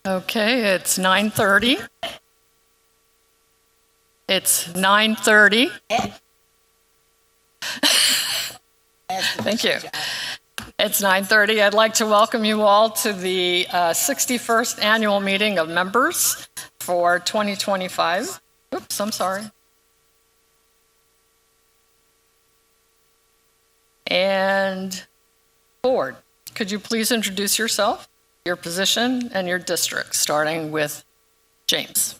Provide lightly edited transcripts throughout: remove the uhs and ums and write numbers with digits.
Okay, it's 9:30. It's 9:30. Thank you. It's 9:30. I'd like to welcome you all to the 61st annual meeting of members for 2025. Oops, I'm sorry. And board, could you please introduce yourself, your position, and your district, starting with James.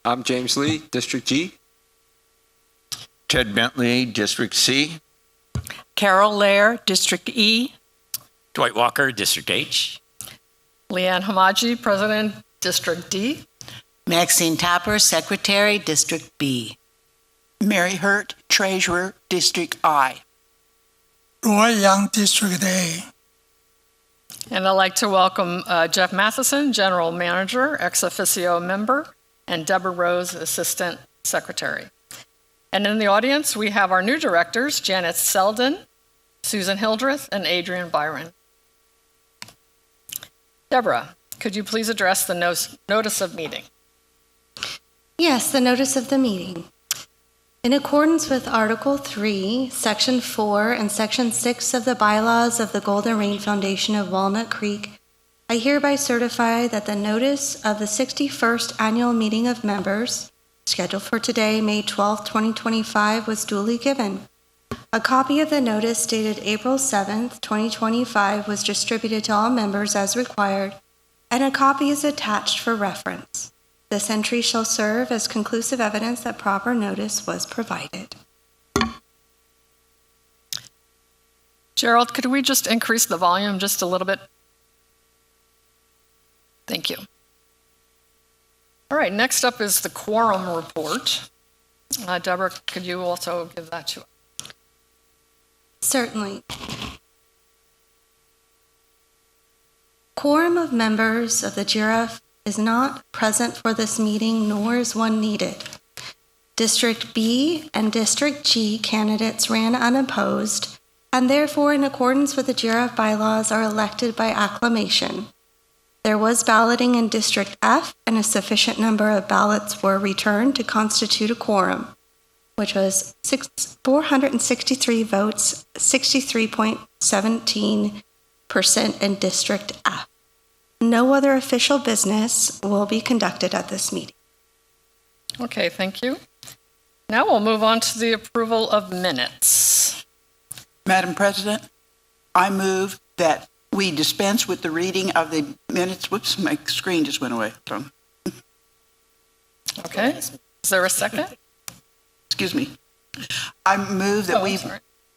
I'm James Lee, District G. Ted Bentley, District C. Carol Lair, District E. Dwight Walker, District H. Leanne Hamaji, President, District D. Maxine Topper, Secretary, District B. Mary Hurt, Treasurer, District I. Roy Young, District A. And I'd like to welcome Jeff Matheson, General Manager, ex officio member, and Deborah Rose, Assistant Secretary. And in the audience, we have our new directors, Janet Selden, Susan Hildreth, and Adrian Byron. Deborah, could you please address the notice of meeting? Yes, the notice of the meeting. In accordance with Article 3, Section 4, and Section 6 of the bylaws of the Golden Rain Foundation of Walnut Creek, I hereby certify that the notice of the 61st Annual Meeting of Members, scheduled for today, May 12, 2025, was duly given. A copy of the notice dated April 7, 2025, was distributed to all members as required, and a copy is attached for reference. This entry shall serve as conclusive evidence that proper notice was provided. Gerald, could we just increase the volume just a little bit? Thank you. All right, next up is the quorum report. Deborah, could you also give that to us? Certainly. Quorum of members of the GIRAF is not present for this meeting, nor is one needed. District B and District G candidates ran unopposed, and therefore, in accordance with the GIRAF bylaws, are elected by acclamation. There was balloting in District F, and a sufficient number of ballots were returned to constitute a quorum, which was 463 votes, 63.17% in District F. No other official business will be conducted at this meeting. Okay, thank you. Now we'll move on to the approval of minutes. Madam President, I move that we dispense with the reading of the minutes. Whoops, my screen just went away. Okay, is there a second? Excuse me. I move that we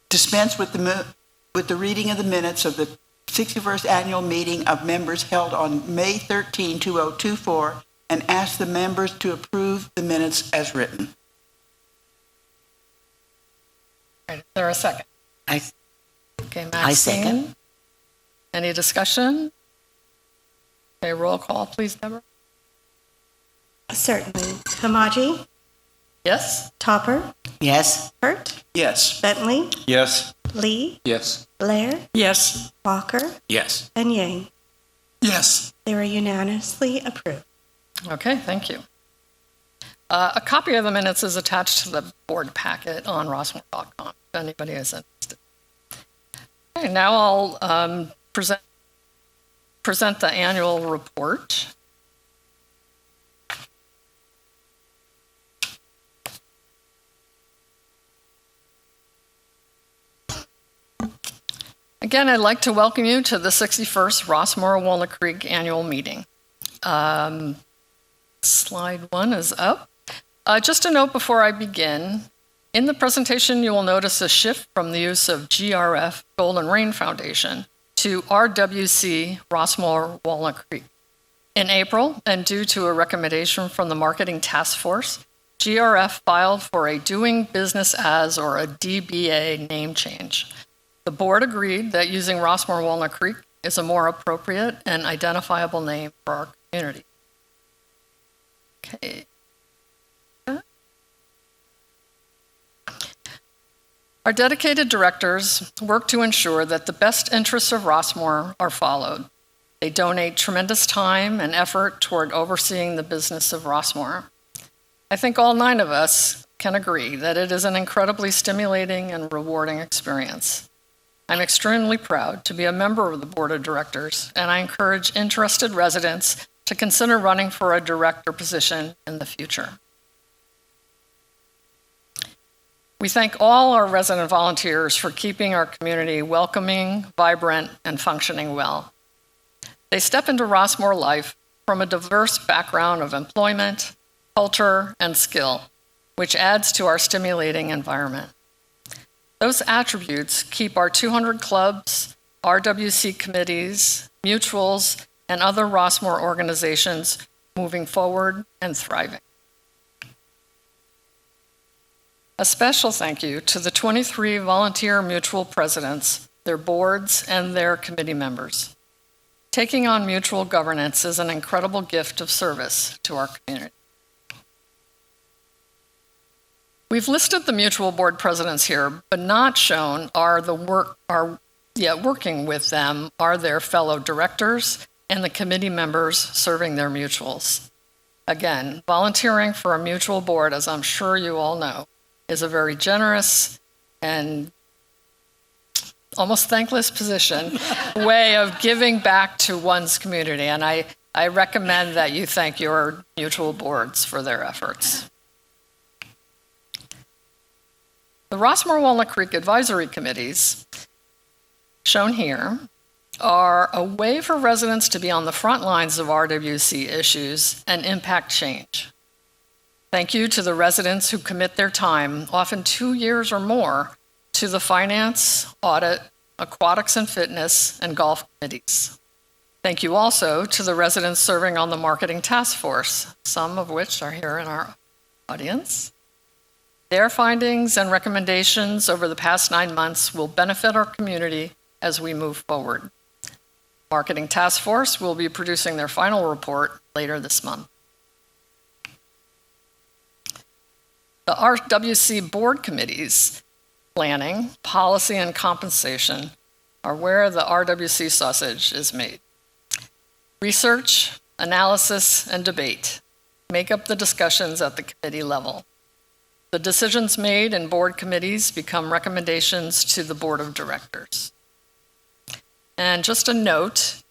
dispense with the reading of the minutes of the 61st Annual Meeting of Members held on May 13, 2024, and ask the members to approve the minutes as written. All right, is there a second? Okay, Maxine. I second. Any discussion? Okay, roll call, please, Deborah. Certainly. Hamaji, Yes? Topper, Yes. Hurt, Yes. Bentley, Yes. Lee, Yes. Blair, Yes. Walker, Yes. and Yang. Yes. They were unanimously approved. Okay, thank you. A copy of the minutes is attached to the board packet on rossmore.com if anybody is interested. Okay, now I'll present the annual report. Again, I'd like to welcome you to the 61st Rossmore Walnut Creek Annual Meeting. Slide 1 is up. Just a note before I begin, in the presentation you will notice a shift from the use of GRF, Golden Rain Foundation, to RWC, Rossmore Walnut Creek. In April, and due to a recommendation from the Marketing Task Force, GRF filed for a Doing Business As, or a DBA, name change. The board agreed that using Rossmore Walnut Creek is a more appropriate and identifiable name for our community. Okay. Our dedicated directors work to ensure that the best interests of Rossmore are followed. They donate tremendous time and effort toward overseeing the business of Rossmore. I think all 9 of us can agree that it is an incredibly stimulating and rewarding experience. I'm extremely proud to be a member of the Board of Directors, and I encourage interested residents to consider running for a director position in the future. We thank all our resident volunteers for keeping our community welcoming, vibrant, and functioning well. They step into Rossmore life from a diverse background of employment, culture, and skill, which adds to our stimulating environment. Those attributes keep our 200 clubs, RWC committees, mutuals, and other Rossmore organizations moving forward and thriving. A special thank you to the 23 volunteer mutual presidents, their boards, and their committee members. Taking on mutual governance is an incredible gift of service to our community. We've listed the mutual board presidents here, but not shown working with them are their fellow directors and the committee members serving their mutuals. Again, volunteering for a mutual board, as I'm sure you all know, is a very generous and almost thankless way of giving back to one's community. And I recommend that you thank your mutual boards for their efforts. The Rossmore Walnut Creek Advisory Committees, shown here, are a way for residents to be on the front lines of RWC issues and impact change. Thank you to the residents who commit their time, often 2 years or more, to the finance, audit, aquatics and fitness, and golf committees. Thank you also to the residents serving on the marketing task force, some of which are here in our audience. Their findings and recommendations over the past 9 months will benefit our community as we move forward. Marketing Task Force will be producing their final report later this month. The RWC board committees, planning, policy, and compensation, are where the RWC sausage is made. Research, analysis, and debate make up the discussions at the committee level. The decisions made in board committees become recommendations to the board of directors. And just a note,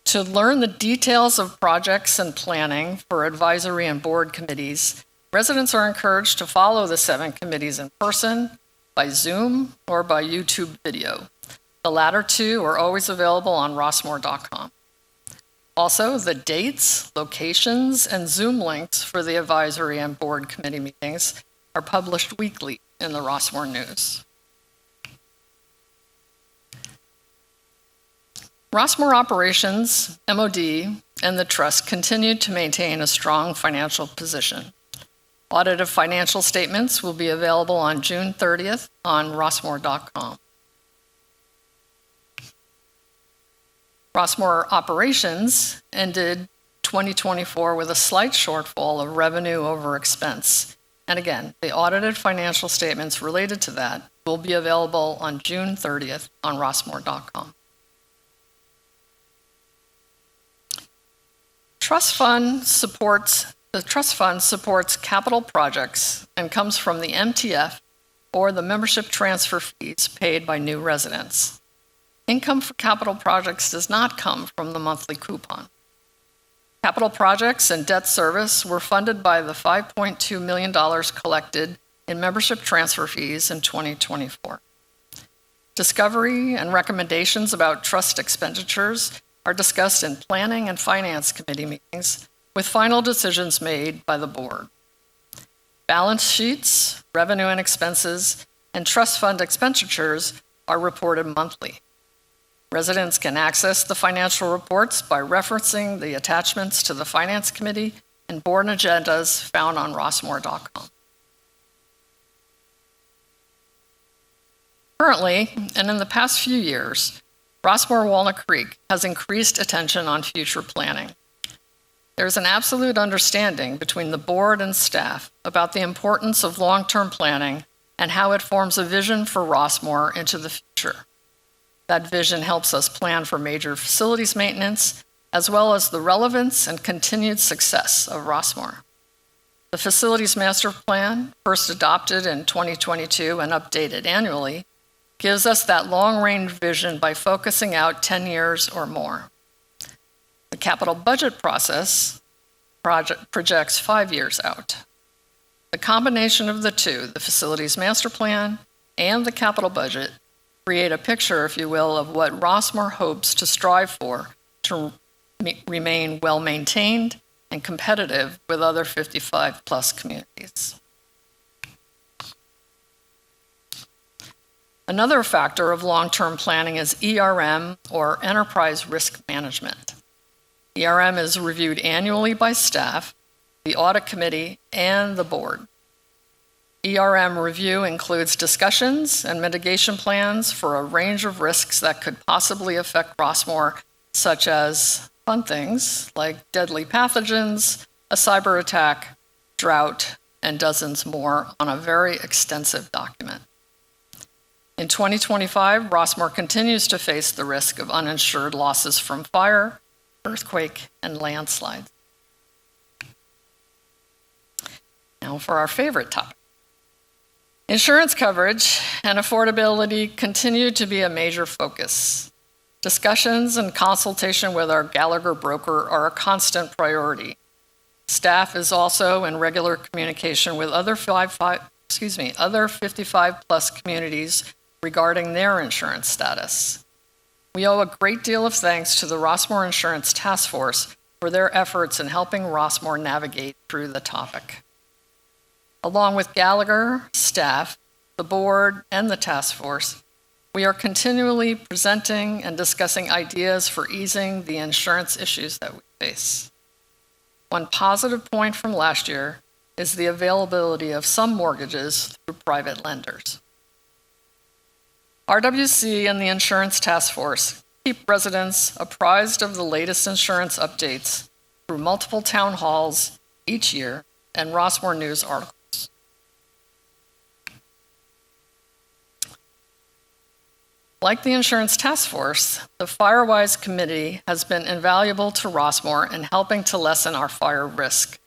to learn the details of projects and planning for advisory and board committees, residents are encouraged to follow the 7 committees in person, by Zoom, or by YouTube video. The latter 2 are always available on rossmore.com. Also, the dates, locations, and Zoom links for the advisory and board committee meetings are published weekly in the Rossmore News. Rossmore Operations, MOD, and the Trust continue to maintain a strong financial position. Audited financial statements will be available on June 30th on rossmore.com. Rossmore Operations ended 2024 with a slight shortfall of revenue over expense. And again, the audited financial statements related to that will be available on June 30th on rossmore.com. The trust fund supports capital projects and comes from the MTF or the membership transfer fees paid by new residents. Income for capital projects does not come from the monthly coupon. Capital projects and debt service were funded by the $5.2 million collected in membership transfer fees in 2024. Discovery and recommendations about trust expenditures are discussed in Planning and Finance Committee meetings, with final decisions made by the board. Balance sheets, revenue and expenses, and trust fund expenditures are reported monthly. Residents can access the financial reports by referencing the attachments to the Finance Committee and board agendas found on rossmore.com. Currently, and in the past few years, Rossmore Walnut Creek has increased attention on future planning. There's an absolute understanding between the board and staff about the importance of long-term planning and how it forms a vision for Rossmore into the future. That vision helps us plan for major facilities maintenance, as well as the relevance and continued success of Rossmore. The Facilities Master Plan, first adopted in 2022 and updated annually, gives us that long-range vision by focusing out 10 years or more. The capital budget process projects 5 years out. The combination of the two, the Facilities Master Plan and the capital budget, create a picture, if you will, of what Rossmore hopes to strive for to remain well-maintained and competitive with other 55-plus communities. Another factor of long-term planning is ERM, or Enterprise Risk Management. ERM is reviewed annually by staff, the Audit Committee, and the Board. ERM review includes discussions and mitigation plans for a range of risks that could possibly affect Rossmore, such as fun things like deadly pathogens, a cyber attack, drought, and dozens more on a very extensive document. In 2025, Rossmore continues to face the risk of uninsured losses from fire, earthquake, and landslides. Now for our favorite topic. Insurance coverage and affordability continue to be a major focus. Discussions and consultation with our Gallagher broker are a constant priority. Staff is also in regular communication with other 55-plus communities regarding their insurance status. We owe a great deal of thanks to the Rossmore Insurance Task Force for their efforts in helping Rossmore navigate through the topic. Along with Gallagher, staff, the board, and the task force, we are continually presenting and discussing ideas for easing the insurance issues that we face. One positive point from last year is the availability of some mortgages through private lenders. RWC and the Insurance Task Force keep residents apprised of the latest insurance updates through multiple town halls each year and Rossmore News articles. Like the Insurance Task Force, the FireWise Committee has been invaluable to Rossmore in helping to lessen our fire risk.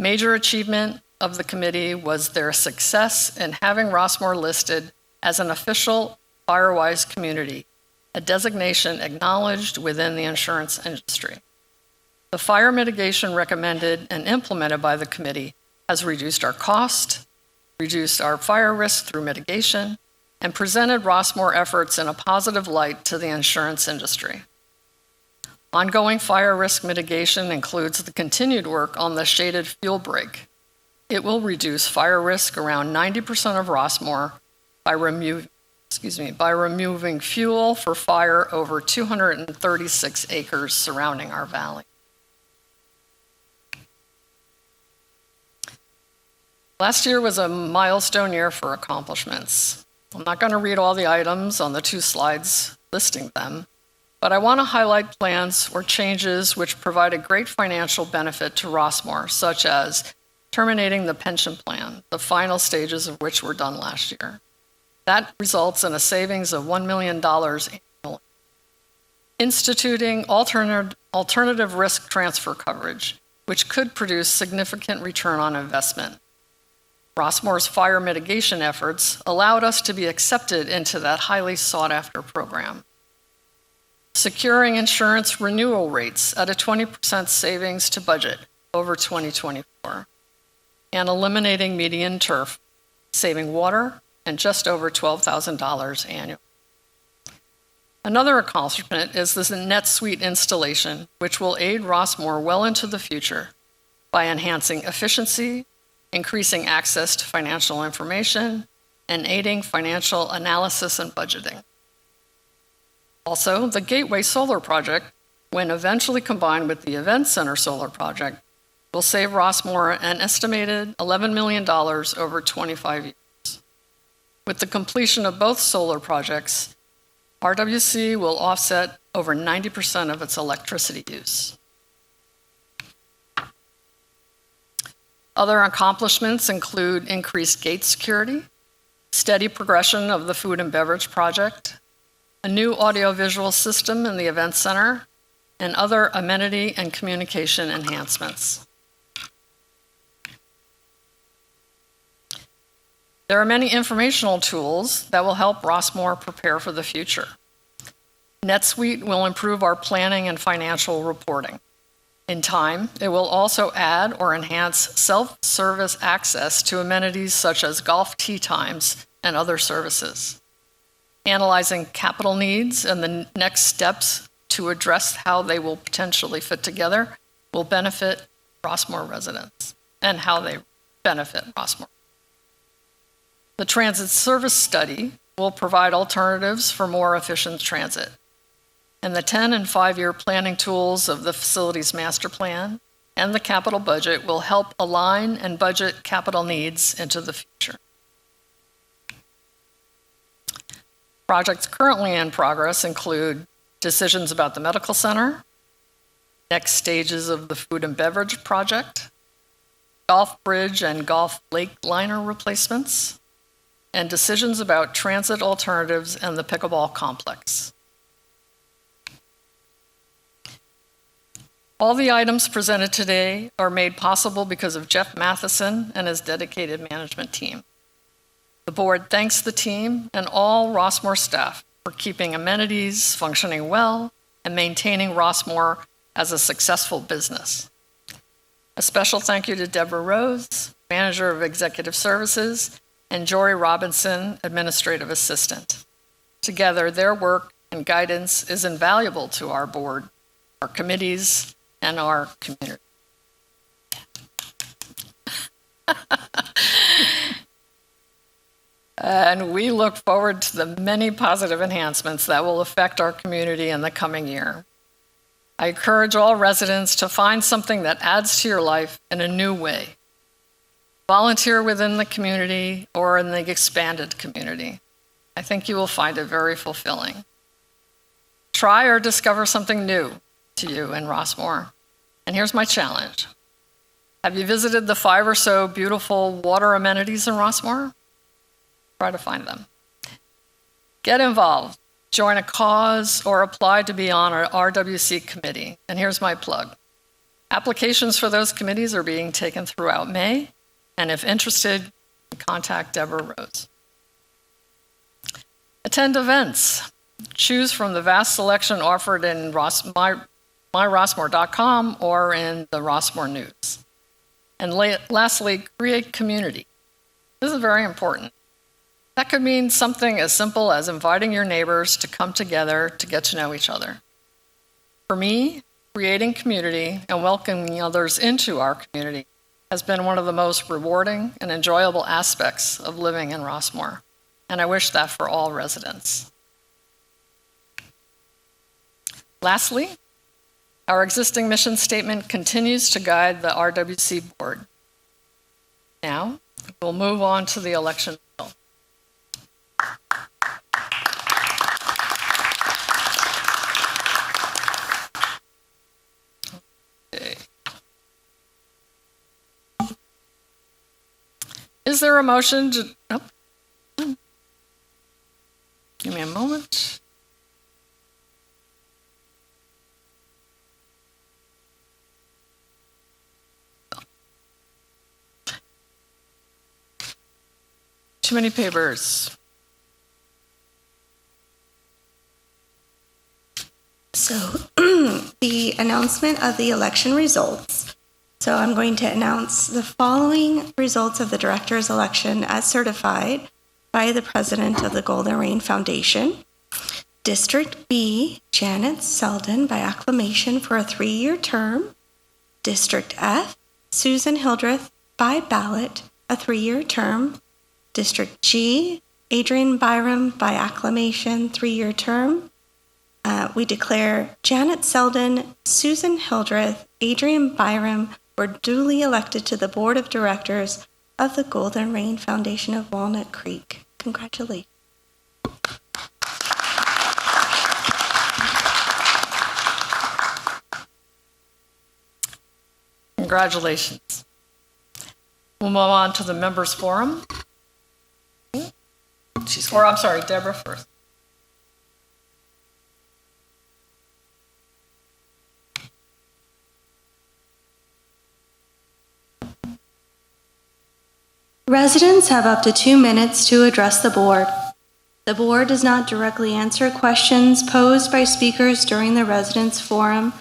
Major achievement of the committee was their success in having Rossmore listed as an official FireWise community, a designation acknowledged within the insurance industry. The fire mitigation recommended and implemented by the committee has reduced our cost, reduced our fire risk through mitigation, and presented Rossmore efforts in a positive light to the insurance industry. Ongoing fire risk mitigation includes the continued work on the shaded fuel break. It will reduce fire risk around 90% of Rossmore by removing fuel for fire over 236 acres surrounding our valley. Last year was a milestone year for accomplishments. I'm not going to read all the items on the 2 slides listing them, but I want to highlight plans or changes which provide a great financial benefit to Rossmore, such as terminating the pension plan, the final stages of which were done last year. That results in a savings of $1 million annually. Instituting alternative risk transfer coverage, which could produce significant return on investment. Rossmore's fire mitigation efforts allowed us to be accepted into that highly sought-after program. Securing insurance renewal rates at a 20% savings to budget over 2024, and eliminating median turf, saving water and just over $12,000 annually. Another accomplishment is the NetSuite installation, which will aid Rossmore well into the future by enhancing efficiency, increasing access to financial information, and aiding financial analysis and budgeting. Also, the Gateway Solar Project, when eventually combined with the Event Center Solar Project, will save Rossmore an estimated $11 million over 25 years. With the completion of both solar projects, RWC will offset over 90% of its electricity use. Other accomplishments include increased gate security, steady progression of the food and beverage project, a new audiovisual system in the event center, and other amenity and communication enhancements. There are many informational tools that will help Rossmore prepare for the future. NetSuite will improve our planning and financial reporting. In time, it will also add or enhance self-service access to amenities such as golf tee times and other services. Analyzing capital needs and the next steps to address how they will potentially fit together will benefit Rossmore residents and how they benefit Rossmore. The transit service study will provide alternatives for more efficient transit. And the 10 and 5-year planning tools of the facilities master plan and the capital budget will help align and budget capital needs into the future. Projects currently in progress include decisions about the medical center, next stages of the food and beverage project, golf bridge and golf lake liner replacements, and decisions about transit alternatives and the pickleball complex. All the items presented today are made possible because of Jeff Matheson and his dedicated management team. The board thanks the team and all Rossmore staff for keeping amenities functioning well and maintaining Rossmore as a successful business. A special thank you to Deborah Rose, Manager of Executive Services, and Jory Robinson, Administrative Assistant. Together, their work and guidance is invaluable to our board, our committees, and our community. And we look forward to the many positive enhancements that will affect our community in the coming year. I encourage all residents to find something that adds to your life in a new way. Volunteer within the community or in the expanded community. I think you will find it very fulfilling. Try or discover something new to you in Rossmore. And here's my challenge. Have you visited the 5 or so beautiful water amenities in Rossmore? Try to find them. Get involved. Join a cause or apply to be on our RWC committee. And here's my plug. Applications for those committees are being taken throughout May. And if interested, contact Deborah Rose. Attend events. Choose from the vast selection offered in myrossmore.com or in the Rossmore News. And lastly, create community. This is very important. That could mean something as simple as inviting your neighbors to come together to get to know each other. For me, creating community and welcoming others into our community has been one of the most rewarding and enjoyable aspects of living in Rossmore, and I wish that for all residents. Lastly, our existing mission statement continues to guide the RWC board. Now, we'll move on to the election bill. Okay. Is there a motion to, give me a moment. Too many papers. So the announcement of the election results. So I'm going to announce the following results of the director's election as certified by the president of the Golden Rain Foundation. District B, Janet Selden by acclamation for a 3-year term. District F, Susan Hildreth by ballot, a 3-year term. District G, Adrian Byram by acclamation, 3-year term. We declare Janet Selden, Susan Hildreth, Adrian Byram were duly elected to the Board of Directors of the Golden Rain Foundation of Walnut Creek. Congratulations. Congratulations. We'll move on to the members' forum. I'm sorry, Deborah first. Residents have up to 2 minutes to address the board. The board does not directly answer questions posed by speakers during the residents' forum,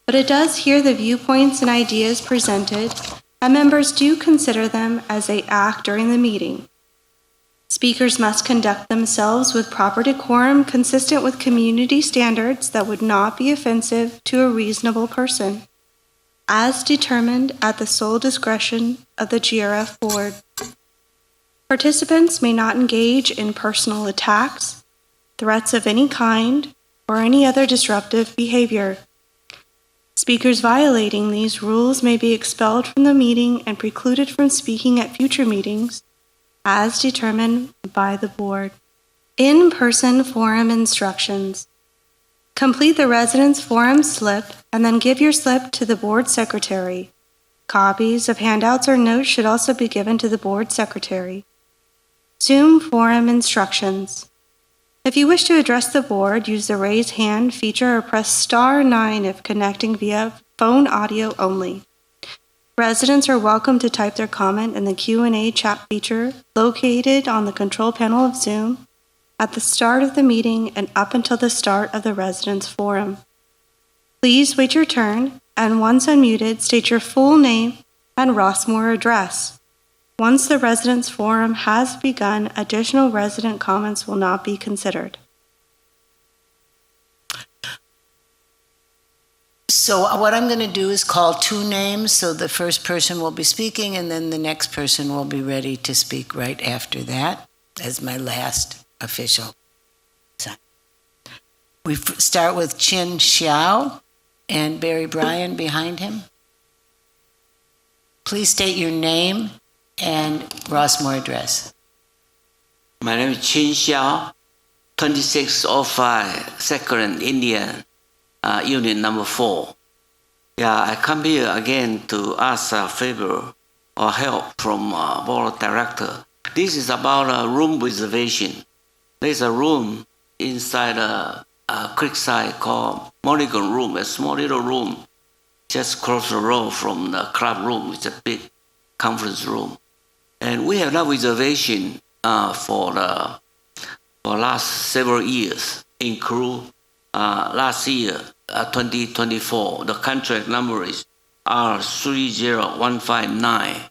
but it does hear the viewpoints and ideas presented, and members do consider them as they act during the meeting. Speakers must conduct themselves with proper decorum consistent with community standards that would not be offensive to a reasonable person, as determined at the sole discretion of the GRF board. Participants may not engage in personal attacks, threats of any kind, or any other disruptive behavior. Speakers violating these rules may be expelled from the meeting and precluded from speaking at future meetings, as determined by the board. In-person forum instructions. Complete the residence forum slip and then give your slip to the board secretary. Copies of handouts or notes should also be given to the board secretary. Zoom forum instructions. If you wish to address the board, use the raise hand feature or press *9 if connecting via phone audio only. Residents are welcome to type their comment in the Q&A chat feature located on the control panel of Zoom at the start of the meeting and up until the start of the residents' forum. Please wait your turn, and once unmuted, state your full name and Rossmoor address. Once the residents' forum has begun, additional resident comments will not be considered. So what I'm going to do is call 2 names, so the first person will be speaking, and then the next person will be ready to speak right after that as my last official sign. We start with Chin Xiao and Barry Bryan behind him. Please state your name and Rossmoor address. My name is Chin Xiao, 2605 Second Indian Unit number 4. Yeah, I come here again to ask a favor or help from board of director. This is about a room reservation. There's a room inside a creekside called Mulligan Room, a small little room just across the road from the club room. It's a big conference room. And we have that reservation for last several years, include last year, 2024. The contract number is R30159.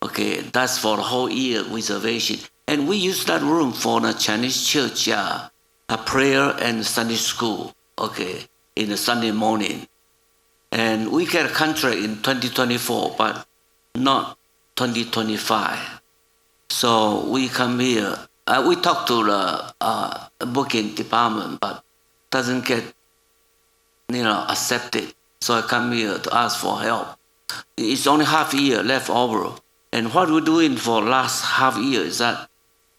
Okay, that's for the whole year reservation. And we use that room for the Chinese church, a prayer and Sunday school, okay, in the Sunday morning. And we get a contract in 2024, but not 2025. So we come here. We talk to the booking department, but doesn't get, accepted. So I come here to ask for help. It's only half a year left over. And what we're doing for last half year is that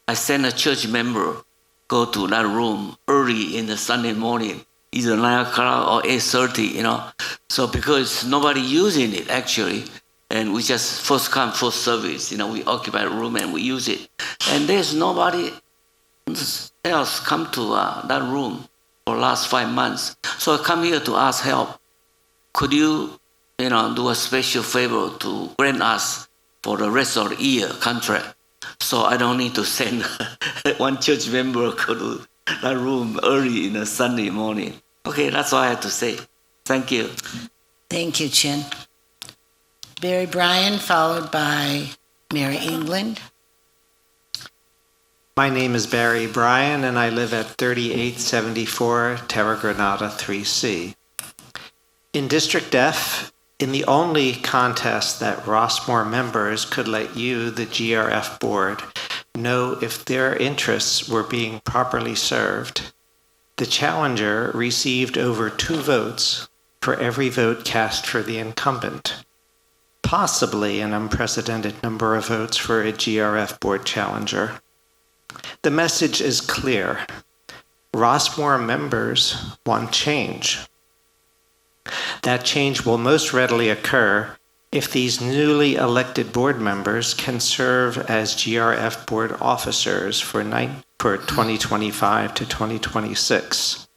I send a church member go to that room early in the Sunday morning, either 9 o'clock or 8:30, So because nobody using it actually, and we just first come, first service, we occupy the room and we use it. And there's nobody else come to that room for the last 5 months. So I come here to ask help. Could you, do a special favor to grant us for the rest of the year contract, so I don't need to send one church member go to that room early in a Sunday morning. Okay, that's all I have to say. Thank you. Thank you, Chin. Barry Bryan, followed by Mary England. My name is Barry Bryan, and I live at 3874 Terra Granada 3C. In District F, in the only contest that Rossmoor members could let you, the GRF board, know if their interests were being properly served, the challenger received over 2 votes for every vote cast for the incumbent, possibly an unprecedented number of votes for a GRF board challenger. The message is clear. Rossmoor members want change. That change will most readily occur if these newly elected board members can serve as GRF board officers for 2025 to 2026.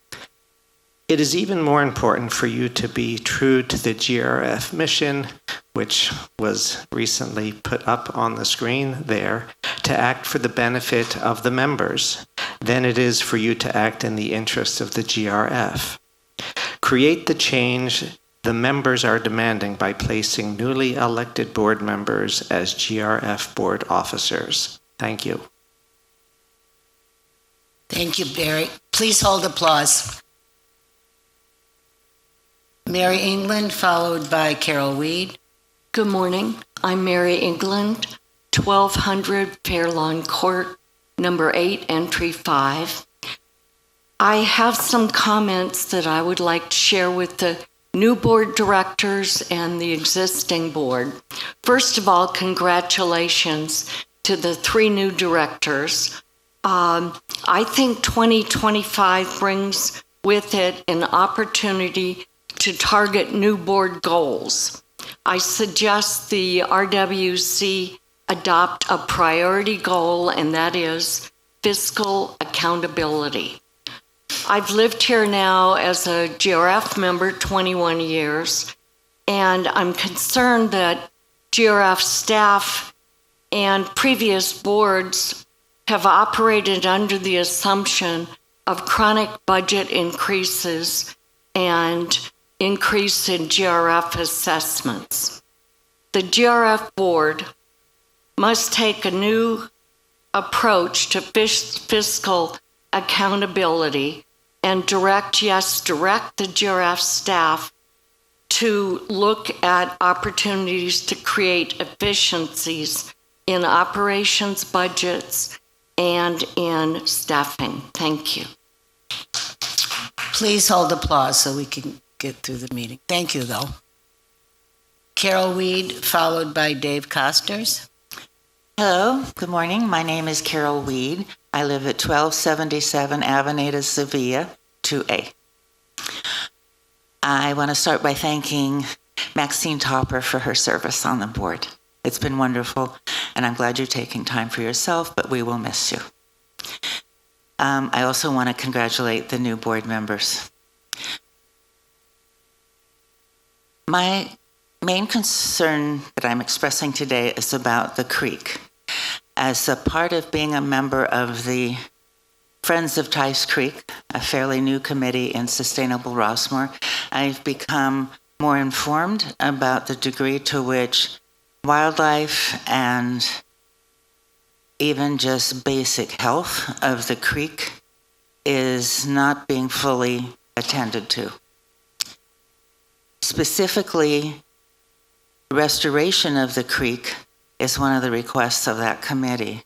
It is even more important for you to be true to the GRF mission, which was recently put up on the screen there, to act for the benefit of the members than it is for you to act in the interest of the GRF. Create the change the members are demanding by placing newly elected board members as GRF board officers. Thank you. Thank you, Barry. Please hold applause. Mary England, followed by Carol Weed. Good morning. I'm Mary England, 1200 Fairlawn Court, number 8, entry 5. I have some comments that I would like to share with the new board directors and the existing board. First of all, congratulations to the 3 new directors. I think 2025 brings with it an opportunity to target new board goals. I suggest the RWC adopt a priority goal, and that is fiscal accountability. I've lived here now as a GRF member 21 years, and I'm concerned that GRF staff and previous boards have operated under the assumption of chronic budget increases and increase in GRF assessments. The GRF board must take a new approach to fiscal accountability and direct the GRF staff to look at opportunities to create efficiencies in operations budgets and in staffing. Thank you. Please hold applause so we can get through the meeting. Thank you, though. Carol Weed, followed by Dave Costers. Hello, good morning. My name is Carol Weed. I live at 1277 Avenida Sevilla, 2A. I want to start by thanking Maxine Topper for her service on the board. It's been wonderful, and I'm glad you're taking time for yourself, but we will miss you. I also want to congratulate the new board members. My main concern that I'm expressing today is about the creek. As a part of being a member of the Friends of Tice Creek, a fairly new committee in Sustainable Rossmore, I've become more informed about the degree to which wildlife and even just basic health of the creek is not being fully attended to. Specifically, restoration of the creek is one of the requests of that committee.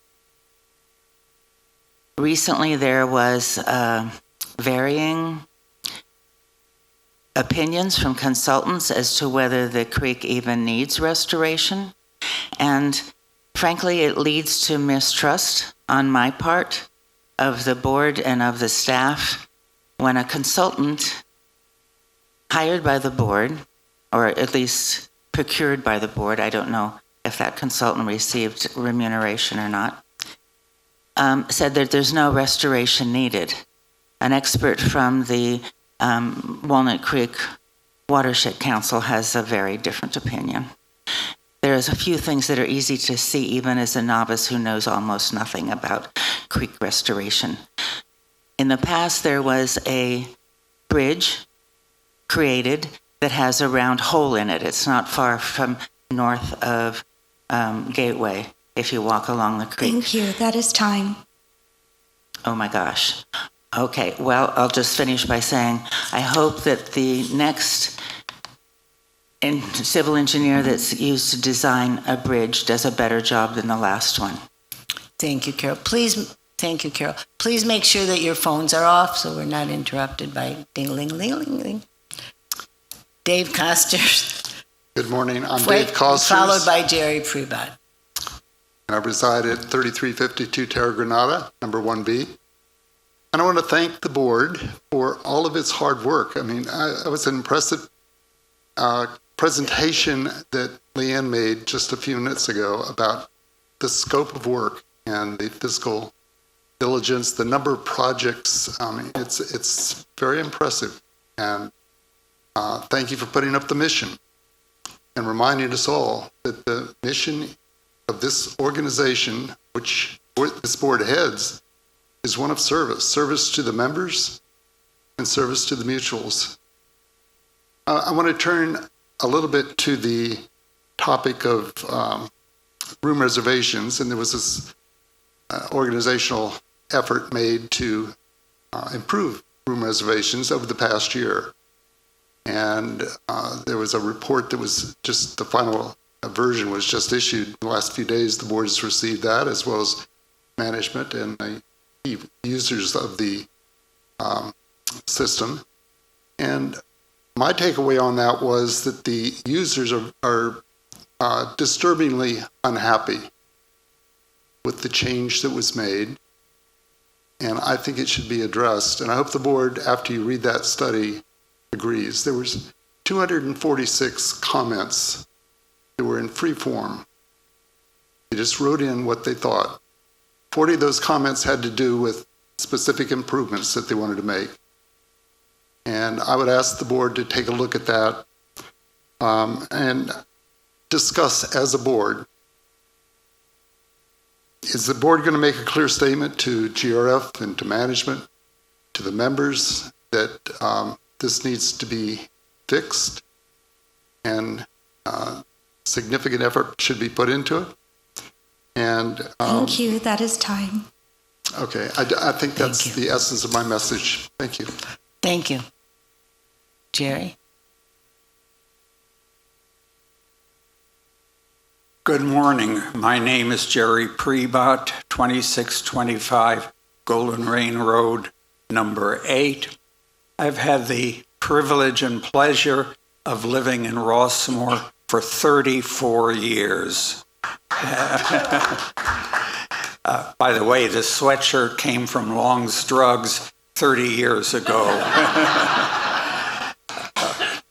Recently, there was varying opinions from consultants as to whether the creek even needs restoration. And frankly, it leads to mistrust on my part of the board and of the staff when a consultant hired by the board, or at least procured by the board, I don't know if that consultant received remuneration or not, said that there's no restoration needed. An expert from the Walnut Creek Watershed Council has a very different opinion. There's a few things that are easy to see even as a novice who knows almost nothing about creek restoration. In the past, there was a bridge created that has a round hole in it. It's not far from north of Gateway if you walk along the creek. Thank you. That is time. Oh my gosh. Okay, well, I'll just finish by saying I hope that the next civil engineer that's used to design a bridge does a better job than the last one. Thank you, Carol. Thank you, Carol. Please make sure that your phones are off so we're not interrupted by ding-a-ling-ling-ling-ling. Dave Costers. Good morning. I'm Dave Costers. Followed by Jerry Prebot. And I reside at 3352 Terra Granada, number 1B. And I want to thank the board for all of its hard work. I mean, it was an impressive presentation that Leanne made just a few minutes ago about the scope of work and the fiscal diligence, the number of projects. It's very impressive. And thank you for putting up the mission. and reminding us all that the mission of this organization, which this board heads, is one of service to the members and service to the mutuals. I want to turn a little bit to the topic of room reservations, and there was this organizational effort made to improve room reservations over the past year. And there was a report that was just, the final version was just issued in the last few days. The board has received that, as well as management and the users of the system. And my takeaway on that was that the users are disturbingly unhappy with the change that was made. And I think it should be addressed. And I hope the board, after you read that study, agrees. There was 246 comments that were in free form. They just wrote in what they thought. 40 of those comments had to do with specific improvements that they wanted to make. And I would ask the board to take a look at that and discuss as a board. Is the board going to make a clear statement to GRF and to management, to the members, that this needs to be fixed and significant effort should be put into it? And thank you. That is time. Okay, I think that's the essence of my message. Thank you. Thank you. Jerry? Good morning. My name is Jerry Prebot, 2625 Golden Rain Road, number 8. I've had the privilege and pleasure of living in Rossmore for 34 years. By the way, the sweatshirt came from Long's Drugs 30 years ago.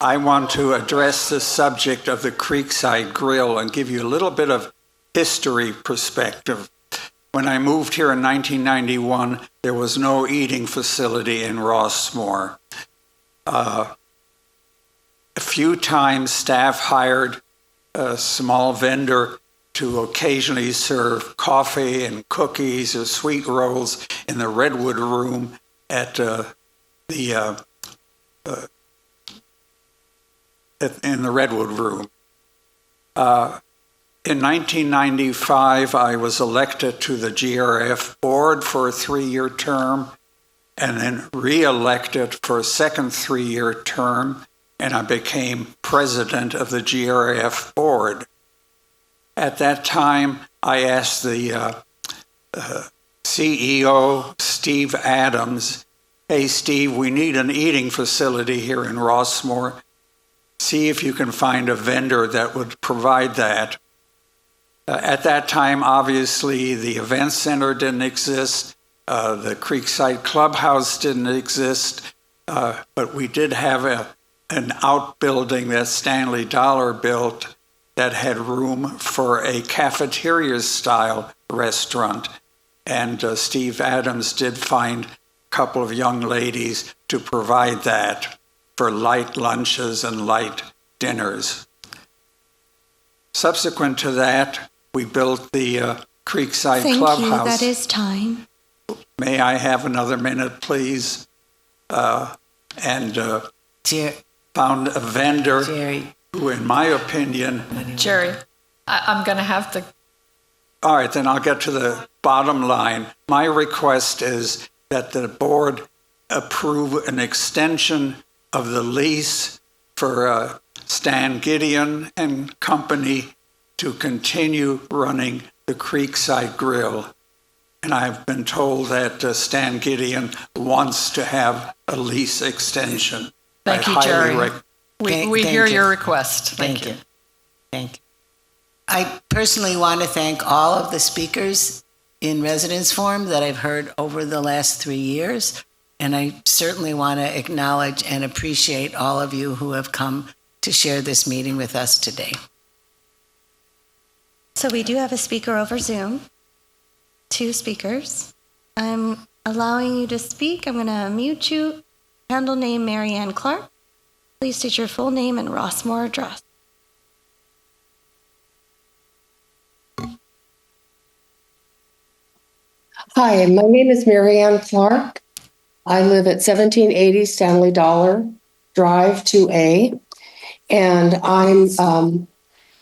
I want to address the subject of the Creekside Grill and give you a little bit of history perspective. When I moved here in 1991, there was no eating facility in Rossmore. A few times staff hired a small vendor to occasionally serve coffee and cookies or sweet rolls in the Redwood Room at in the Redwood Room. In 1995, I was elected to the GRF board for a 3-year term and then re-elected for a second 3-year term, and I became president of the GRF board. At that time, I asked the CEO, Steve Adams, hey, Steve, we need an eating facility here in Rossmore. See if you can find a vendor that would provide that. At that time, obviously, the event center didn't exist. The Creekside Clubhouse didn't exist. But we did have an outbuilding that Stanley Dollar built that had room for a cafeteria-style restaurant. And Steve Adams did find a couple of young ladies to provide that for light lunches and light dinners. Subsequent to that, we built the Creekside Clubhouse. Thank you. That is time. May I have another minute, please? Found a vendor who, in my opinion... Jerry, I'm going to have to... All right, then I'll get to the bottom line. My request is that the board approve an extension of the lease for Stan Gideon and company to continue running the Creekside Grill. And I've been told that Stan Gideon wants to have a lease extension. Thank you, Jerry. We hear your request. Thank you. Thank you. I personally want to thank all of the speakers in residence forum that I've heard over the last 3 years. And I certainly want to acknowledge and appreciate all of you who have come to share this meeting with us today. So we do have a speaker over Zoom. 2 speakers. I'm allowing you to speak. I'm going to mute you. Handle name Marianne Clark. Please state your full name and Rossmore address. Hi, my name is Marianne Clark. I live at 1780 Stanley Dollar Drive 2A, and I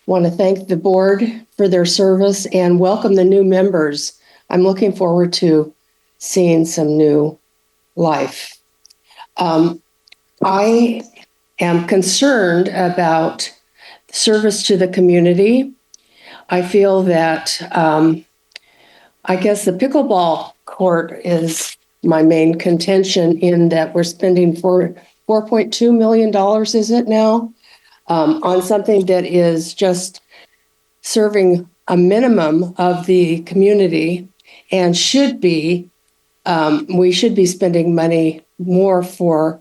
want to thank the board for their service and welcome the new members. I'm looking forward to seeing some new life. I am concerned about service to the community. I feel that I guess the pickleball court is my main contention in that we're spending $4.2 million, is it now, on something that is just serving a minimum of the community and should be, we should be spending money more for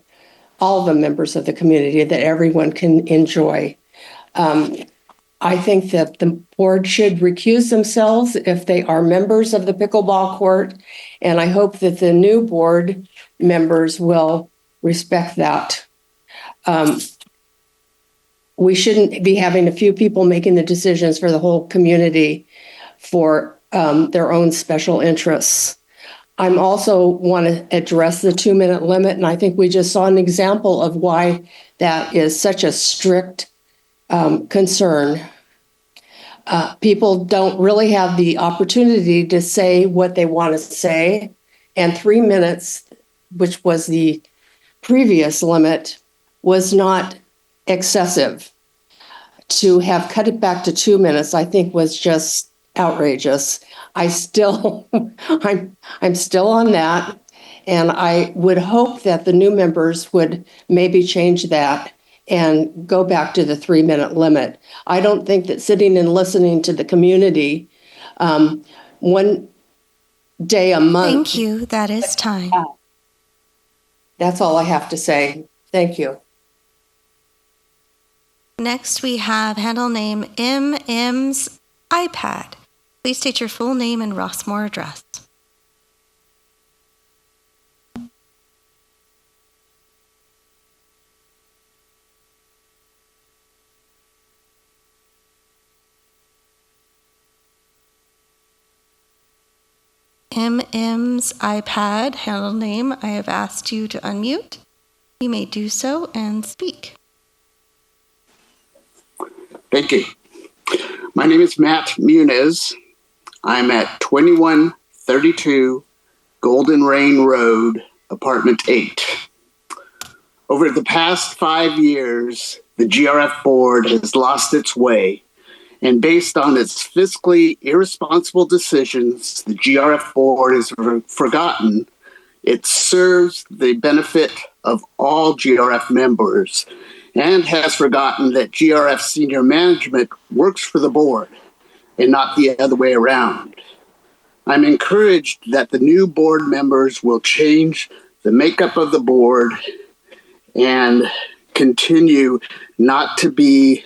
all the members of the community that everyone can enjoy. I think that the board should recuse themselves if they are members of the pickleball court, and I hope that the new board members will respect that. We shouldn't be having a few people making the decisions for the whole community for their own special interests. I'm also want to address the 2-minute limit, and I think we just saw an example of why that is such a strict concern. People don't really have the opportunity to say what they want to say, and 3 minutes, which was the previous limit, was not excessive. To have cut it back to 2 minutes, I think, was just outrageous. I'm still on that, and I would hope that the new members would maybe change that and go back to the 3-minute limit. I don't think that sitting and listening to the community 1 day a month. Thank you. That is time. That's all I have to say. Thank you. Next, we have handle name MM's iPad. Please state your full name and Rossmore address. MM's iPad handle name, I have asked you to unmute. You may do so and speak. Thank you. My name is Matt Muniz. I'm at 2132 Golden Rain Road, apartment 8. Over the past 5 years, the GRF board has lost its way, and based on its fiscally irresponsible decisions, the GRF board has forgotten it serves the benefit of all GRF members and has forgotten that GRF senior management works for the board and not the other way around. I'm encouraged that the new board members will change the makeup of the board and continue not to be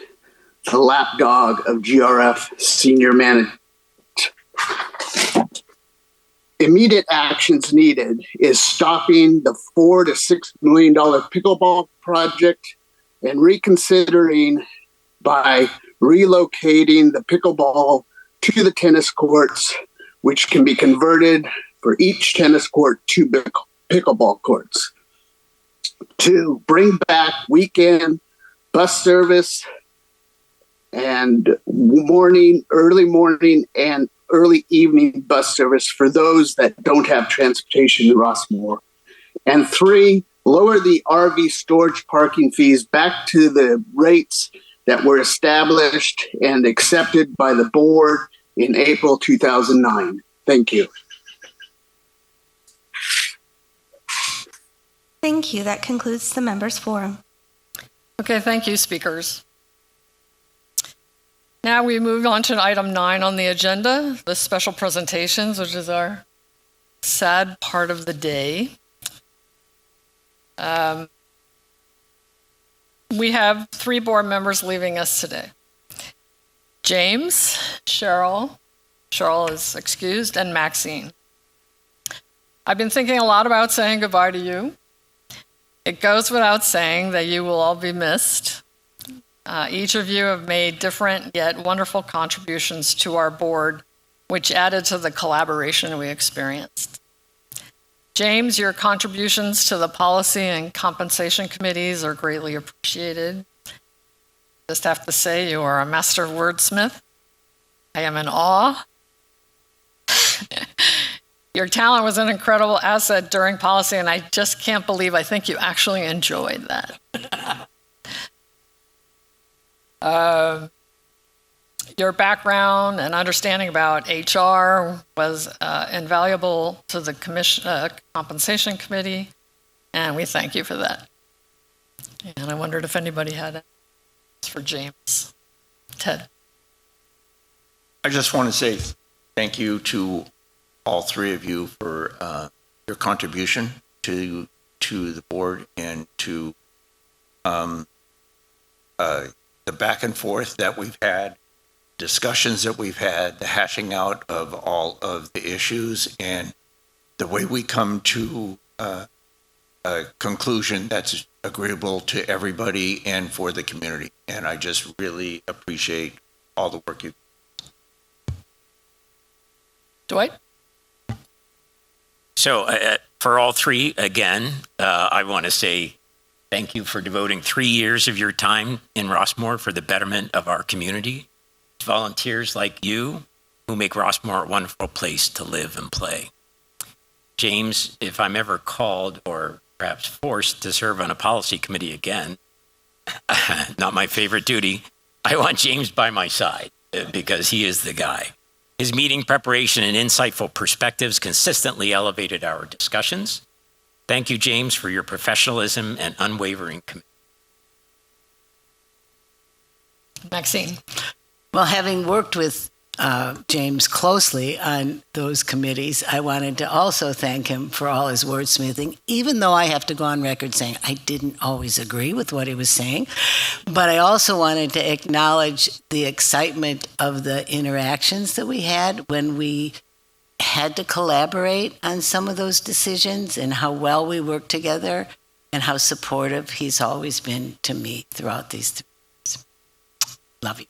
the lapdog of GRF senior management. Immediate actions needed is stopping the $4 to $6 million pickleball project and reconsidering by relocating the pickleball to the tennis courts, which can be converted for each tennis court to pickleball courts. To bring back weekend bus service and early morning and early evening bus service for those that don't have transportation in Rossmore. And 3, lower the RV storage parking fees back to the rates that were established and accepted by the board in April 2009. Thank you. Thank you. That concludes the members' forum. Okay, thank you, speakers. Now we move on to item 9 on the agenda, the special presentations, which is our sad part of the day. We have 3 board members leaving us today. James, Cheryl is excused, and Maxine. I've been thinking a lot about saying goodbye to you. It goes without saying that you will all be missed. Each of you have made different yet wonderful contributions to our board which added to the collaboration we experienced. James, your contributions to the policy and compensation committees are greatly appreciated. Just have to say you are a master wordsmith. I am in awe. Your talent was an incredible asset during policy, and I just can't believe I think you actually enjoyed that. Your background and understanding about HR was invaluable to the compensation committee, and we thank you for that. And I wondered if anybody had anything for James. Ted. I just want to say thank you to all three of you for your contribution to the board and to the back and forth that we've had, discussions that we've had, the hashing out of all of the issues, and the way we come to a conclusion that's agreeable to everybody and for the community. And I just really appreciate all the work you. Dwight? So for all three, again, I want to say thank you for devoting 3 years of your time in Rossmore for the betterment of our community. It's volunteers like you who make Rossmore a wonderful place to live and play. James, if I'm ever called or perhaps forced to serve on a policy committee again, not my favorite duty, I want James by my side because he is the guy. His meeting preparation and insightful perspectives consistently elevated our discussions. Thank you, James, for your professionalism and unwavering commitment. Maxine. Well, having worked with James closely on those committees, I wanted to also thank him for all his wordsmithing, even though I have to go on record saying I didn't always agree with what he was saying. But I also wanted to acknowledge the excitement of the interactions that we had when we had to collaborate on some of those decisions and how well we worked together and how supportive he's always been to me throughout these 3 years. Love you.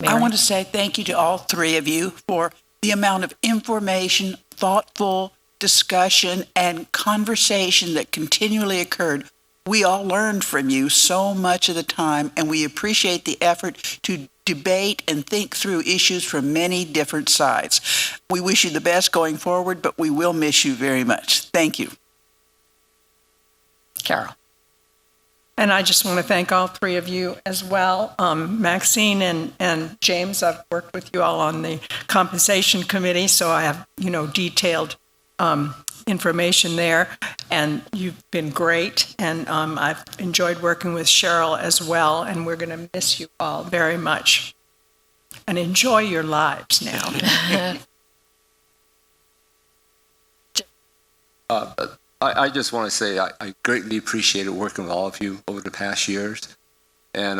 I want to say thank you to all three of you for the amount of information, thoughtful discussion, and conversation that continually occurred. We all learned from you so much of the time, and we appreciate the effort to debate and think through issues from many different sides. We wish you the best going forward, but we will miss you very much. Thank you. Carol. And I just want to thank all three of you as well. Maxine and James, I've worked with you all on the compensation committee, so I have, detailed information there. And you've been great. And I've enjoyed working with Cheryl as well. And we're going to miss you all very much. And enjoy your lives now. I just want to say I greatly appreciated working with all of you over the past years. And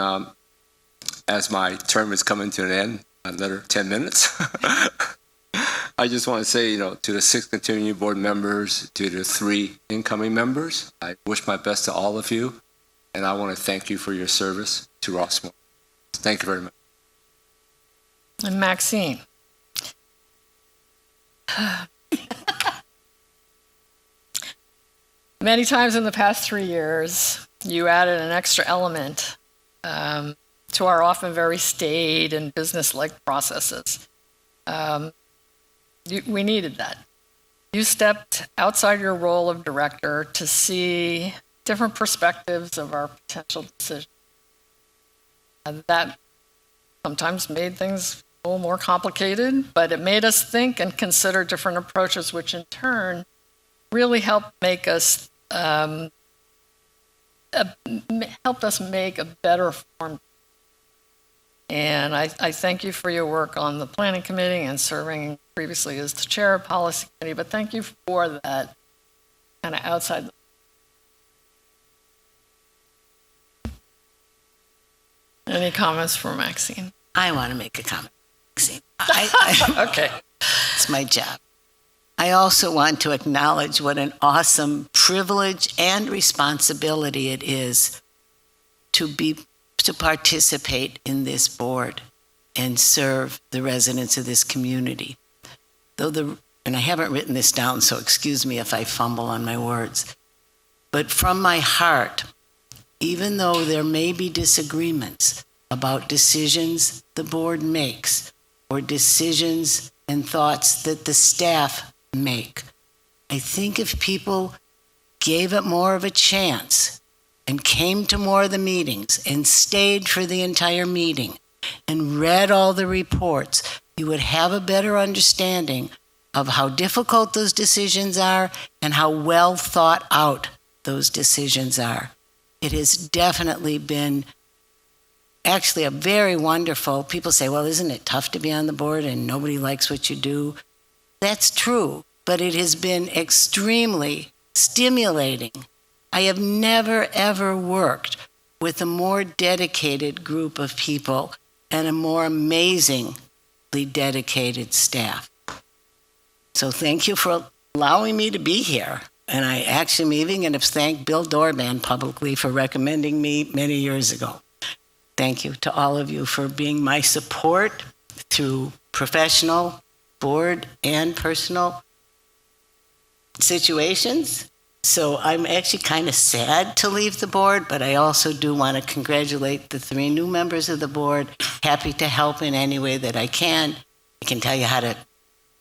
as my term is coming to an end, another 10 minutes, I just want to say, to the 6 continuing board members, to the 3 incoming members, I wish my best to all of you. And I want to thank you for your service to Rossmore. Thank you very much. And Maxine. Many times in the past 3 years, you added an extra element to our often very staid and business-like processes. We needed that. You stepped outside your role of director to see different perspectives of our potential decisions. That sometimes made things a little more complicated, but it made us think and consider different approaches, which in turn really helped make us helped us make a better form. And I thank you for your work on the planning committee and serving previously as the chair of policy committee, but thank you for that kind of outside. Any comments for Maxine? I want to make a comment, Maxine. Okay. It's my job. I also want to acknowledge what an awesome privilege and responsibility it is to participate in this board. and serve the residents of this community. And I haven't written this down, so excuse me if I fumble on my words, but from my heart, even though there may be disagreements about decisions the board makes or decisions and thoughts that the staff make, I think if people gave it more of a chance and came to more of the meetings and stayed for the entire meeting and read all the reports, you would have a better understanding of how difficult those decisions are and how well thought out those decisions are. It has definitely been actually a very wonderful, people say, well, isn't it tough to be on the board and nobody likes what you do? That's true, but it has been extremely stimulating. I have never, ever worked with a more dedicated group of people and a more amazingly dedicated staff. So thank you for allowing me to be here. And I actually am even going to thank Bill Dorban publicly for recommending me many years ago. Thank you to all of you for being my support through professional, board, and personal situations. So I'm actually kind of sad to leave the board, but I also do want to congratulate the 3 new members of the board. Happy to help in any way that I can. I can tell you how to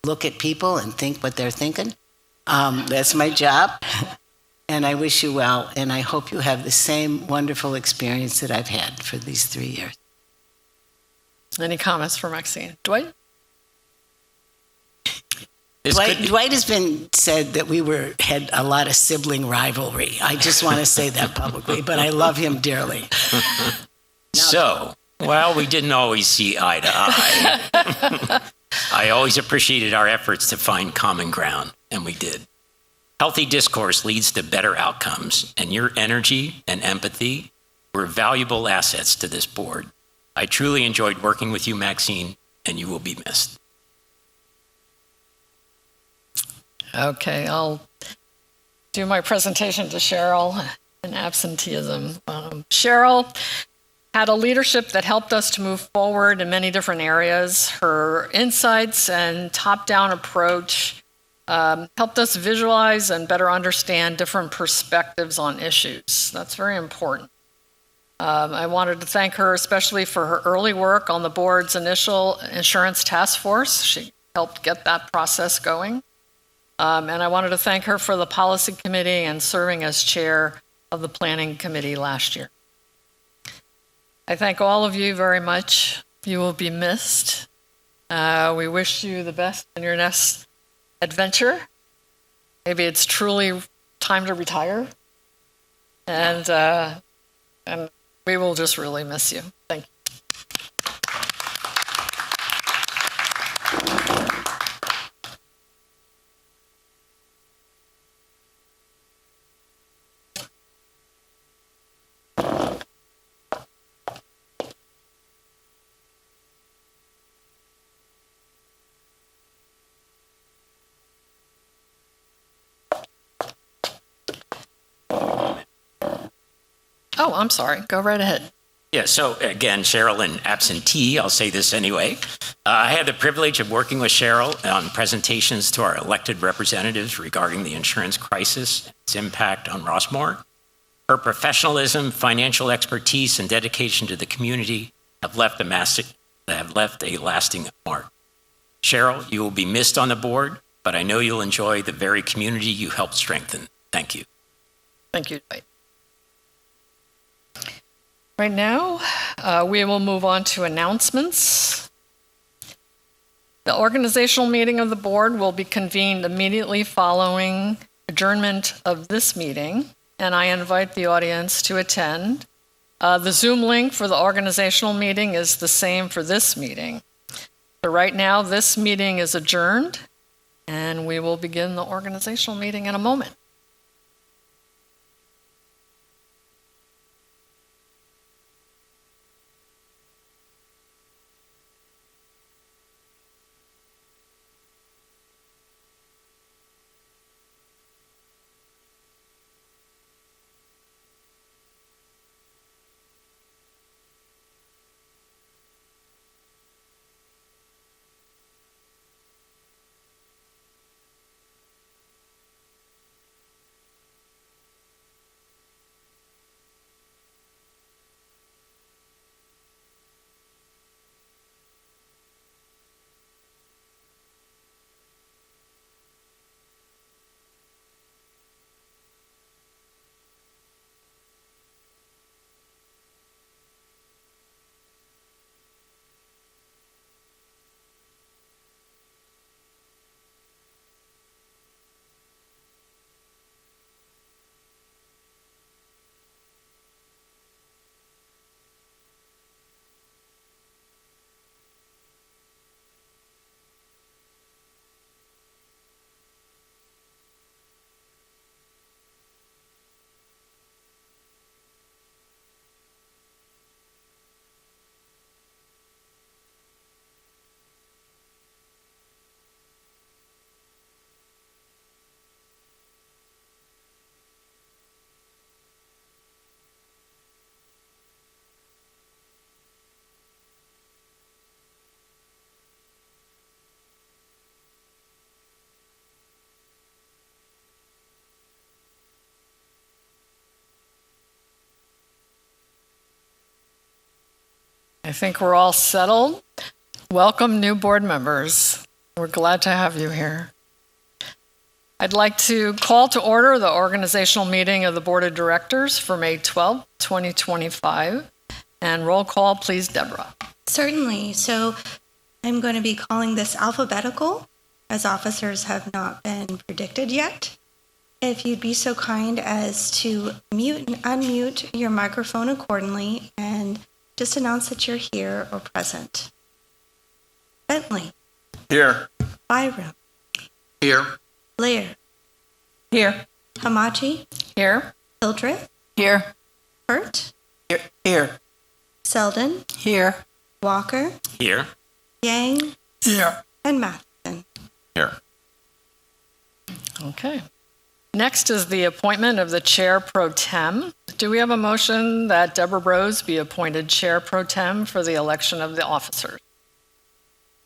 look at people and think what they're thinking. That's my job. And I wish you well, and I hope you have the same wonderful experience that I've had for these 3 years. Any comments for Maxine? Dwight? Dwight has been said that we had a lot of sibling rivalry. I just want to say that publicly, but I love him dearly. So, while we didn't always see eye to eye, I always appreciated our efforts to find common ground, and we did. Healthy discourse leads to better outcomes, and your energy and empathy were valuable assets to this board. I truly enjoyed working with you, Maxine, and you will be missed. Okay, I'll do my presentation to Cheryl in absenteeism. Cheryl had a leadership that helped us to move forward in many different areas. Her insights and top-down approach helped us visualize and better understand different perspectives on issues. That's very important. I wanted to thank her especially for her early work on the board's initial insurance task force. She helped get that process going. And I wanted to thank her for the policy committee and serving as chair of the planning committee last year. I thank all of you very much. You will be missed. We wish you the best in your next adventure. Maybe it's truly time to retire. And we will just really miss you. Thank you. Oh, I'm sorry. Go right ahead. Yeah, so again, Cheryl, an absentee, I'll say this anyway. I had the privilege of working with Cheryl on presentations to our elected representatives regarding the insurance crisis and its impact on Rossmore. Her professionalism, financial expertise, and dedication to the community have left a lasting mark. Cheryl, you will be missed on the board, but I know you'll enjoy the very community you helped strengthen. Thank you. Thank you, Dwight. Right now, we will move on to announcements. The organizational meeting of the board will be convened immediately following adjournment of this meeting, and I invite the audience to attend. The Zoom link for the organizational meeting is the same for this meeting. So right now, this meeting is adjourned, and we will begin the organizational meeting in a moment. think we're all settled. Welcome, new board members. We're glad to have you here. I'd like to call to order the organizational meeting of the Board of Directors for May 12, 2025. And roll call, please, Deborah. Certainly. So I'm going to be calling this alphabetical, as officers have not been predicted yet. If you'd be so kind as to mute and unmute your microphone accordingly and just announce that you're here or present. Bentley. Here. Byram. Here. Blair. Here. Hamachi. Here. Hildreth. Here. Hurt. Here. Selden. Here. Walker. Here. Yang. Here. And Matheson. Here. Okay. Next is the appointment of the Chair Pro Tem. Do we have a motion that Deborah Rose be appointed Chair Pro Tem for the election of the officers?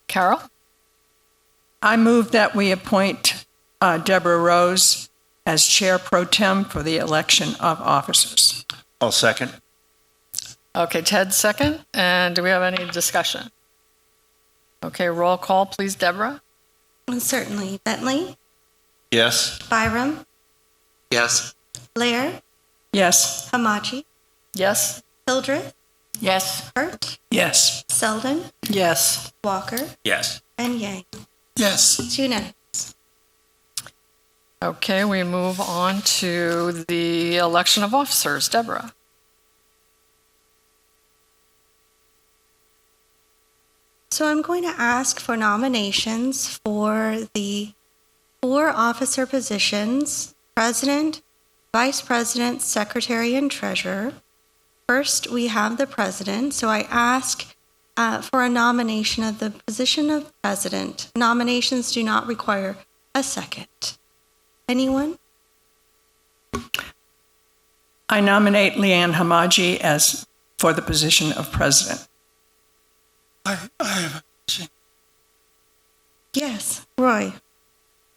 Carol? I move that we appoint Deborah Rose as Chair Pro Tem for the election of officers. I'll second. Okay, Ted second. And do we have any discussion? Okay, roll call, please, Deborah. And certainly. Bentley. Yes. Byram. Yes. Blair. Yes. Hamachi. Yes. Hildreth. Yes. Hurt. Yes. Selden. Yes. Walker. Yes. And Yang. Yes. It's unanimous. Okay, we move on to the election of officers. Deborah. So I'm going to ask for nominations for the 4 officer positions: President, Vice President, Secretary, and Treasurer. First, we have the President. So I ask for a nomination of the position of President. Nominations do not require a second. Anyone? I nominate Leanne Hamaji as for the position of President. I have a question. Yes, Roy.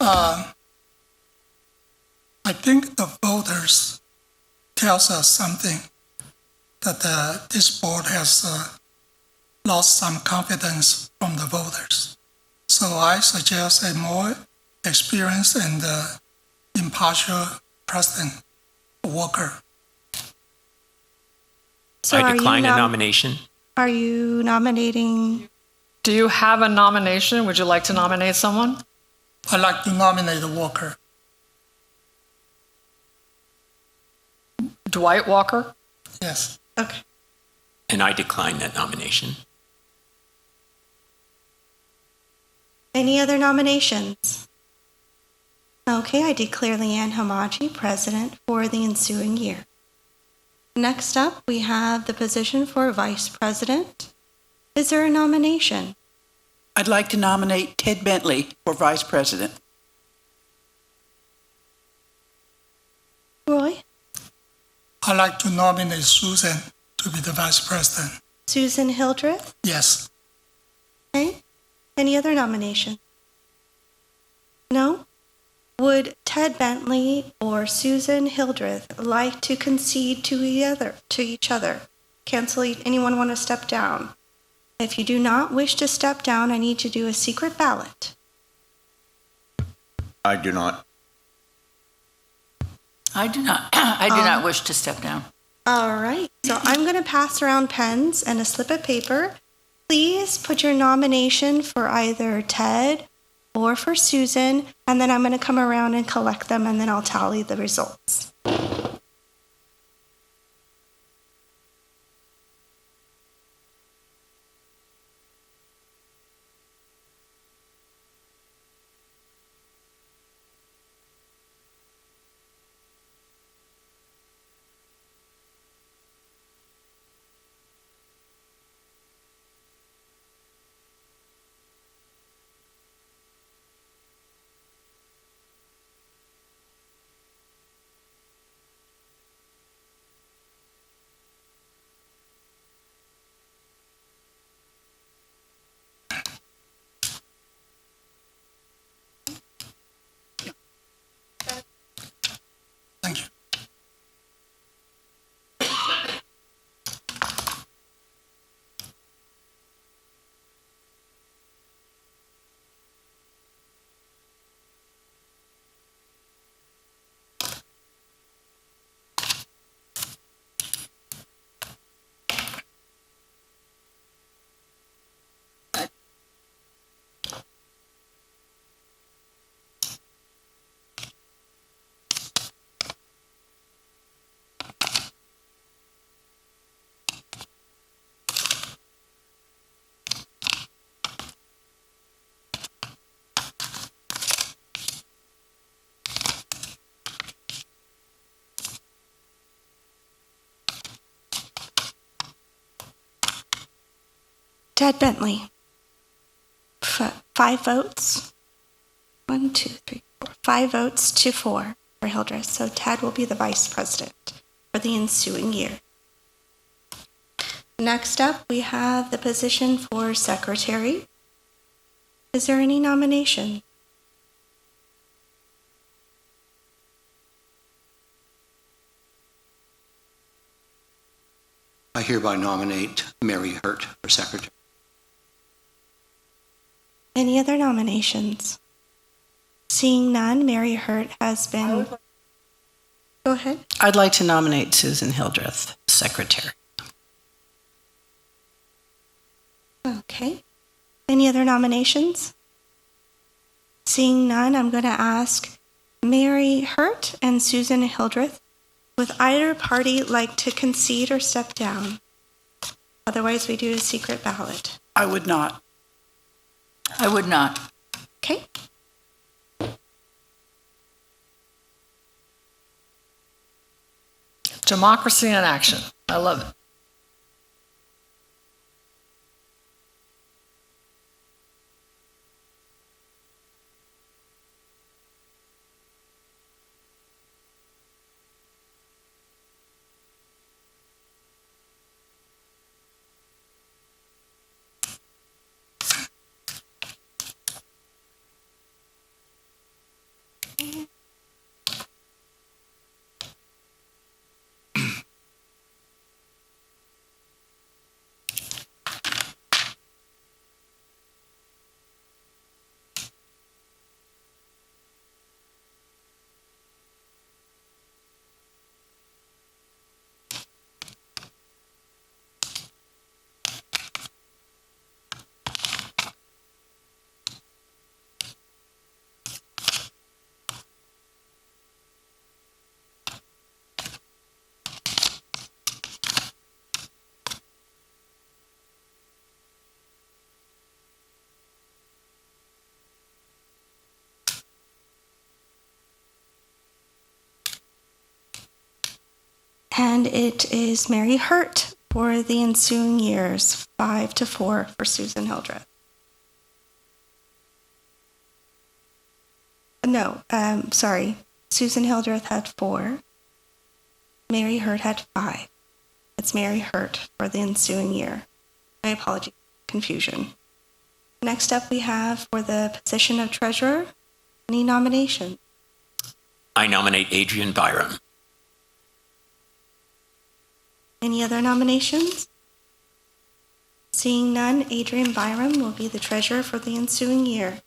I think the voters tells us something that this board has lost some confidence from the voters. So I suggest a more experienced and impartial President Walker. So I decline the nomination. Are you nominating? Do you have a nomination? Would you like to nominate someone? I'd like to nominate Walker. Dwight Walker? Yes. Okay. And I decline that nomination. Any other nominations? Okay, I declare Leanne Hamaji President for the ensuing year. Next up, we have the position for Vice President. Is there a nomination? I'd like to nominate Ted Bentley for Vice President. Roy? I'd like to nominate Susan to be the Vice President. Susan Hildreth? Yes. Okay. Any other nomination? No? Would Ted Bentley or Susan Hildreth like to concede to each other? Anyone want to step down? If you do not wish to step down, I need to do a secret ballot. I do not. I do not wish to step down. All right. So I'm going to pass around pens and a slip of paper. Please put your nomination for either Ted or for Susan, and then I'm going to come around and collect them, and then I'll tally the results. Ted Bentley. 5 votes. 1, 2, 3, 4. 5 votes to 4 for Hildreth. So Ted will be the vice president for the ensuing year. Next up, we have the position for secretary. Is there any nomination? I hereby nominate Mary Hurt for secretary. Any other nominations? Seeing none, Mary Hurt has been... Go ahead. I'd like to nominate Susan Hildreth, secretary. Okay. Any other nominations? Seeing none, I'm going to ask Mary Hurt and Susan Hildreth, would either party like to concede or step down? Otherwise, we do a secret ballot. I would not. I would not. Okay. Democracy in action. I love it. And it is Mary Hurt for the ensuing years, 5-4 for Susan Hildreth. No, sorry. Susan Hildreth had 4. Mary Hurt had 5. It's Mary Hurt for the ensuing year. My apologies, confusion. Next up, we have for the position of treasurer, any nomination? I nominate Adrian Byram. Any other nominations? Seeing none, Adrian Byram will be the treasurer for the ensuing year.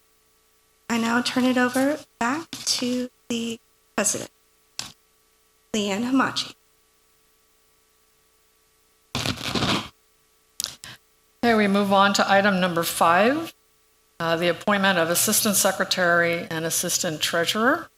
I now turn it over back to the president, Leanne Hamachi. Okay, we move on to item number 5, the appointment of assistant secretary and assistant treasurer.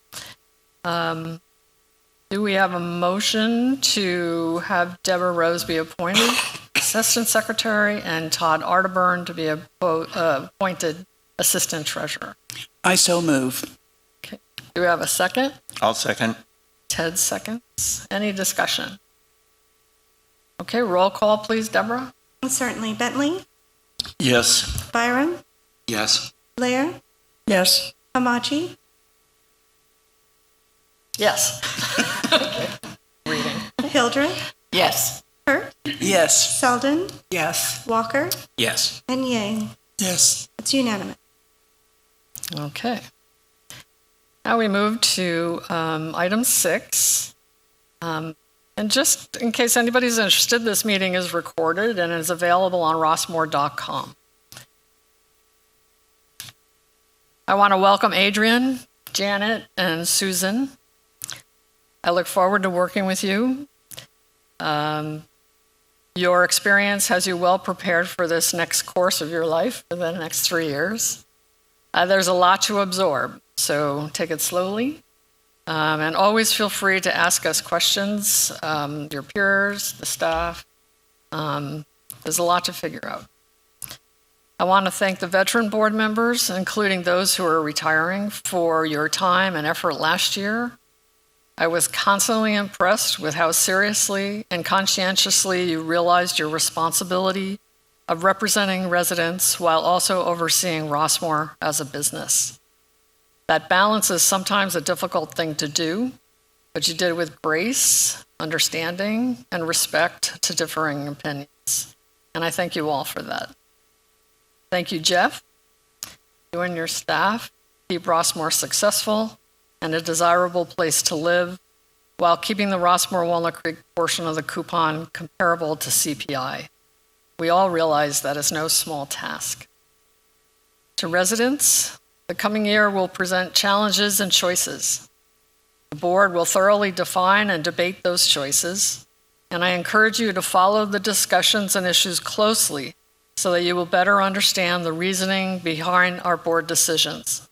Do we have a motion to have Deborah Rose be appointed assistant secretary and Todd Arterburn to be appointed assistant treasurer? I so move. Okay. Do we have a second? I'll second. Ted seconds. Any discussion? Okay, roll call, please, Deborah. Certainly. Bentley? Yes. Byram? Yes. Blair? Yes. Hamachi? Yes. Reading. Hildreth? Yes. Hurt? Yes. Selden? Yes. Walker? Yes. And Yang? Yes. It's unanimous. Okay. Now we move to item 6. And just in case anybody's interested, this meeting is recorded and is available on rossmore.com. I want to welcome Adrian, Janet, and Susan. I look forward to working with you. Your experience has you well prepared for this next course of your life for the next 3 years. There's a lot to absorb, so take it slowly. And always feel free to ask us questions, your peers, the staff. There's a lot to figure out. I want to thank the veteran board members, including those who are retiring, for your time and effort last year. I was constantly impressed with how seriously and conscientiously you realized your responsibility of representing residents while also overseeing Rossmore as a business. That balance is sometimes a difficult thing to do, but you did it with grace, understanding, and respect to differing opinions. And I thank you all for that. Thank you, Jeff. You and your staff keep Rossmore successful and a desirable place to live while keeping the Rossmore Walnut Creek portion of the coupon comparable to CPI. We all realize that is no small task. To residents, the coming year will present challenges and choices. The board will thoroughly define and debate those choices, and I encourage you to follow the discussions and issues closely so that you will better understand the reasoning behind our board decisions.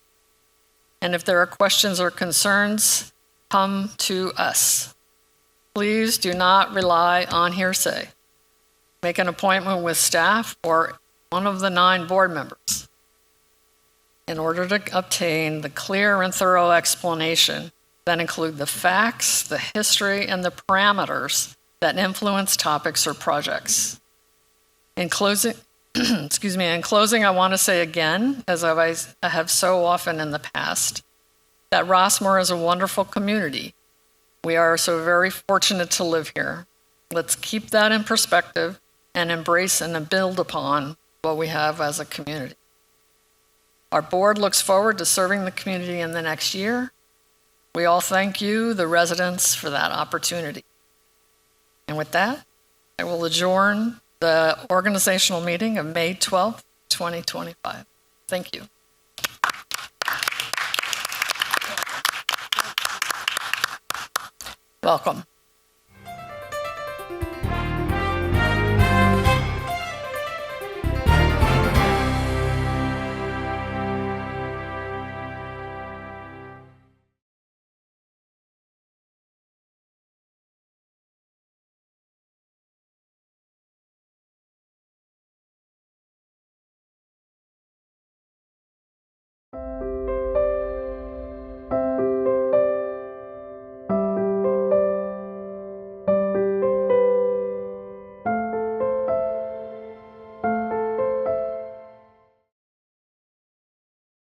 And if there are questions or concerns, come to us. Please do not rely on hearsay. Make an appointment with staff or one of the 9 board members in order to obtain the clear and thorough explanation that include the facts, the history, and the parameters that influence topics or projects. In closing, in closing, I want to say again, as I have so often in the past, that Rossmore is a wonderful community. We are so very fortunate to live here. Let's keep that in perspective and embrace and build upon what we have as a community. Our board looks forward to serving the community in the next year. We all thank you, the residents, for that opportunity. And with that, I will adjourn the organizational meeting of May 12th, 2025. Thank you. Welcome.